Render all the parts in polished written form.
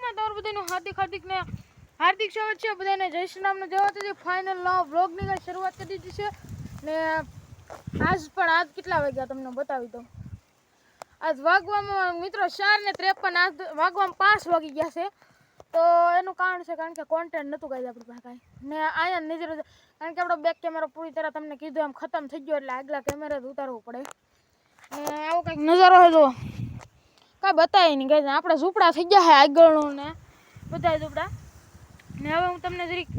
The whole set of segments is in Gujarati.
બ્લોગમાં તમારું બધાનું હાર્દિક ને હાર્દિક સ્વાગત છે. બધાને જય શ્રી રામનો જવા તો ફાઇનલ બ્લોગની કઈ શરૂઆત કરી દીધી છે ને આજ કેટલા વાગ્યા તમને બતાવી દઉં. આજ વાગવામાં મિત્રો 4:53, આજ વાગવામાં 5 વાગી ગયા છે. તો એનું કારણ છે કારણ કે કોન્ટેન્ટ નહોતું કાંઈ આપણી પાસે કાંઈ ને અહીંયા નજર કારણ કે આપણો બેક કેમેરો પૂરી તરહ તમને કીધું એમ ખતમ થઈ ગયો એટલે આગલા કેમેરા ઉતારવું પડે ને આવો કંઈક નજારો હોય તો કાંઈ બતાવે નહીં ગઈ. આપણે ઝૂંપડા થઈ ગયા છે આગળનું ને બધા ઝૂંપડા ને હવે હું તમને જરીક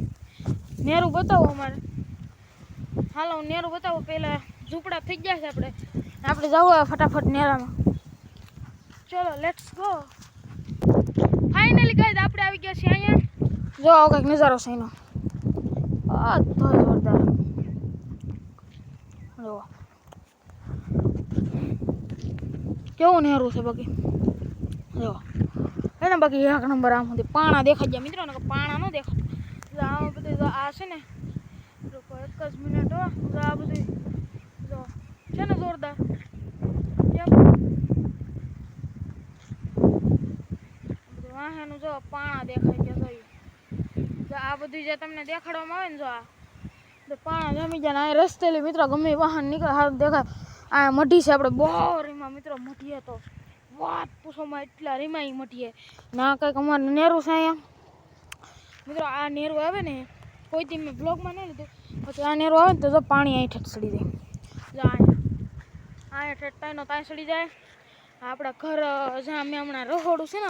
નેરું બતાવું અમારે. હાલો હું નેરું બતાવું. પહેલાં ઝૂંપડા થઈ ગયા છે આપણે જવું હોય ફટાફટ નેરામાં. ચલો લેટ્સ ગો. ફાઇનલી ગાઈસ આપણે આવી ગયા છીએ અહીંયા. જો આવો કંઈક નજારો છે એનો. તો જોરદાર જો કેવું નેરું છે બાકી જો એને બાકી એક નંબર. આમ સુધી પાણા દેખાઈ ગયા મિત્રો ને પાણા ન દેખાતા. આ બધું આ છે ને એક જ મિનિટ આ બધું જો છે ને જોરદાર. વાહનું જો પાણા દેખાઈ ગયા જો આ બધું જે તમને દેખાડવામાં આવે ને જો આ પાણા જમી જાય ને આ રસ્તેલી મિત્રો ગમે વાહન નીકળે સારું દેખાય. આ મઢી છે આપણે બહુ રીમાં મિત્રો મઢીએ તો વાત પૂછોમાં એટલા રીમાં મઢીએ ના કંઈક અમારે નેરું છે અહીંયા મિત્રો. આ નેરું આવે ને કોઈ દી મેં બ્લોગમાં નહીં લીધું પછી આ નેરું આવે ને તો જો પાણી અહીં ઠેઠ સડી જાય. જો અહીંયા ઠેઠ તાઈનો તાઈ સડી જાય. આપણા ઘર જ્યાં અમે હમણાં રહોડું છે ને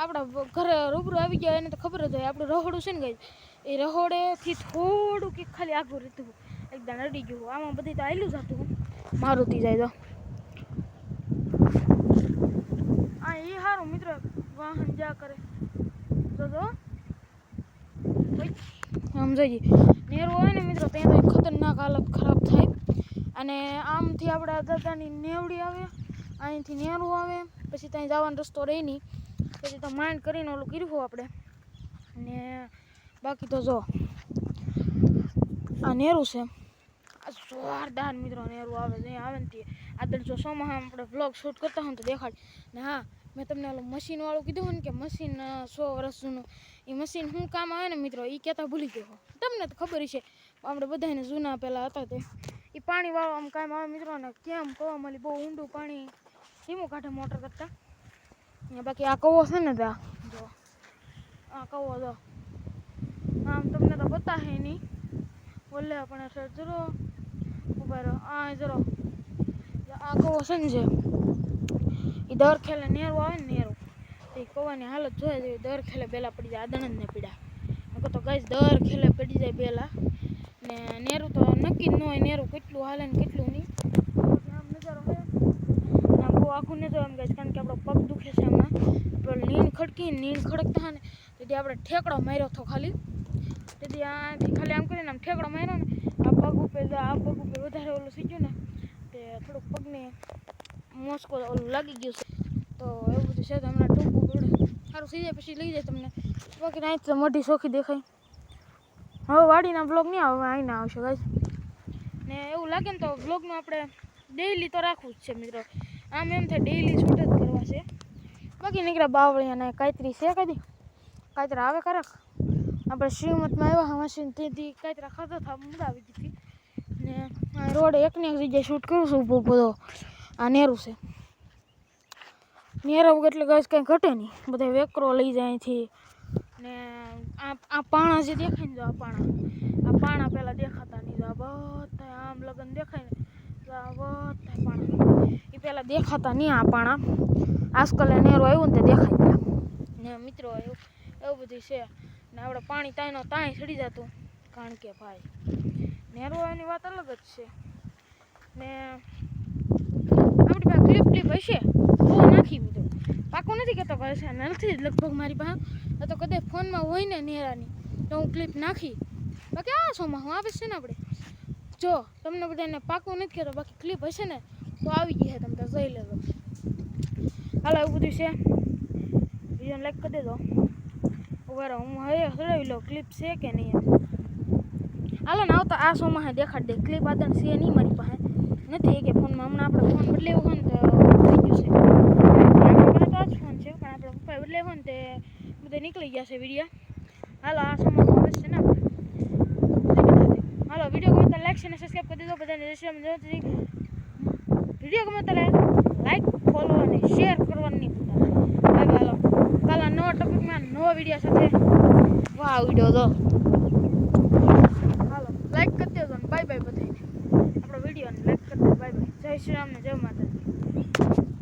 આપણા ઘરે રૂબરૂ આવી ગયા એને તો ખબર જ હોય. આપણું રહોડું છે ને ગઈ એ રહોડેથી થોડું કંઈક ખાલી આગું રીતું એકદમ અડી ગયું. આમાં બધી તો આવેલું જ હતું મારુતિ જાય તો આ એ સારું મિત્રો વાહન જા કરે તો સમજાઈ નેરું હોય ને મિત્રો ત્યાં તો ખતરનાક હાલત ખરાબ થાય. અને આમથી આપણા દાદાની નેવડી આવે અહીંથી નેરું આવે પછી ત્યાં જવાનો રસ્તો રહે નહીં પછી તો માંડ કરીને ઓલું કર્યું આપણે ને બાકી તો જો આ નેરું છે આ જોરદાર મિત્રો નેરું આવે અહીંયા આવે ને તે આગળ જો સોમાં આપણે બ્લોગ શૂટ કરતા હોય તો દેખાડ ને. હા મેં તમને ઓલું મશીનવાળું કીધું ને કે મશીન 100 વર્ષ જૂનું એ મશીન શું કામ આવે ને મિત્રો એ કહેતા ભૂલી ગયો. તમને તો ખબર છે આપણે બધાને જૂના પહેલાં હતા તે એ પાણીવાળું આમ કામ આવે મિત્રો ને કેમ કહો મળી બહુ ઊંડું પાણી ધીમું કાઢે મોટર કરતાં. બાકી આ કવો છે ને ત્યાં જો આ કવો જો આમ તમને તો બતાવે નહીં બોલે પણ જરો ઉભા રહો આ જરો આ કવો છે ને જે એ દર ખેલે નેરું આવે ને નેરું એ કવાની હાલત જોઈ જેવી દર ખેલે બેલા પડી જાય આદણજ ને પીડા તો ગઈ દર ખેલે પડી જાય બેલા ને નેરું તો નક્કી જ ન હોય નેરું કેટલું હાલે ને કેટલું નહીં. આમ નજારો હોય આમ બહુ આખું ન જોવા એમ ગઈ કારણ કે આપણો પગ દુખે છે હમણાં. આપણે નીંદ ખડકતા હા ને તેથી આપણે ઠેકડો માર્યો હતો ખાલી તેથી આથી ખાલી આમ કરીને આમ ઠેકડો માર્યો ને આ પગ ઉપર વધારે ઓલું થઈ ગયું ને તે થોડુંક પગને મોસ્કો ઓલું લાગી ગયું છે તો એવું બધું છે. તો હમણાં ટૂંકું પડે સારું થઈ જાય પછી લઈ જાય તમને. બાકી અહીં તો મોટી ચોખી દેખાય. હવે વાડીના બ્લોગ નહીં આવે અહીંના આવશે ગાઈસ ને એવું લાગે ને તો બ્લોગનું આપણે ડેઈલી તો રાખવું જ છે મિત્રો. આમ એમ થાય ડેઈલી શૂટ જ કરવા છે. બાકી નીકળ્યા બાવળિયાના કાંતરી છે કદી કાંતરા આવે ખરાક આપણે શ્રીમતમાં આવ્યા મશીન તેથી કાંતરા ખાતા હતા મજા આવી હતી ને આ રોડ એકને એક જગ્યાએ શૂટ કરું છું ઊભો બધો. આ નેરું છે નેરું એટલે ગેસ કંઈ ઘટે નહીં બધા વેકરો લઈ જાય અહીંથી ને આ પાણા જે દેખાય ને જો આ પાણા પહેલાં દેખાતા નહીં. આ બધા આમ લગન દેખાય ને તો આ બધા પાણા એ પહેલાં દેખાતા નહીં. આ પાણા આજકાલ નેરું આવ્યું ને તે દેખાઈ ગયા ને મિત્રો એવું બધું છે ને આપણે પાણી તાંયનો તાંય સડી જતું કારણ કે ભાઈ નેરું આવવાની વાત અલગ જ છે ને આપણી પાસે ક્લિપ હશે બહુ નાખી મિત્રો પાકું નથી કહેતો ભાઈ છે નથી જ લગભગ મારી પાસે તો કદાચ ફોનમાં હોય ને નેરાની તો હું ક્લિપ નાખી. બાકી આ શોમાં હું આવે છે ને આપણે જો તમને બધાને પાકું નથી કહેતો બાકી ક્લિપ હશે ને તો આવી ગઈ છે તમે તો જોઈ લેજો. હાલો એવું બધું છે વિડીયોને લાઈક કરી દેજો. ઉભા હું હવે હરાવી લો ક્લિપ છે કે નહીં એમ. હાલો ને આવતા આ શોમાં દેખાડ દે ક્લિપ આદણ છે નહીં મારી પાસે નથી કે ફોનમાં હમણાં આપણે ફોન બદલેવો હોય ને તો થઈ ગયું છે આપણે તો જ ફોન છે પણ આપણે પપ્પાએ બદલેવો ને તે નીકળી ગયા છે વિડીયા. હાલો આ સમયમાં આવે છે ને આપણે હાલો વિડીયો ગમે તો લાઈક અને સબસ્ક્રાઈબ કરી દેજો. બધાને જય શ્રી રામ. વિડીયો ગમે તો લાઈક ફોલો અને શેર કરવાનું નહીં ભૂલતા. હાલો કાલે નવા ટોપિકમાં નવા વિડીયો સાથે વાહ વિડીયો તો હાલો લાઈક કરી દેજો ને બાય બાય બધાને. આપણો વિડીયોને લાઈક કરી દેજો. Bye bye. જય શ્રી રામ ને જય માતાજી.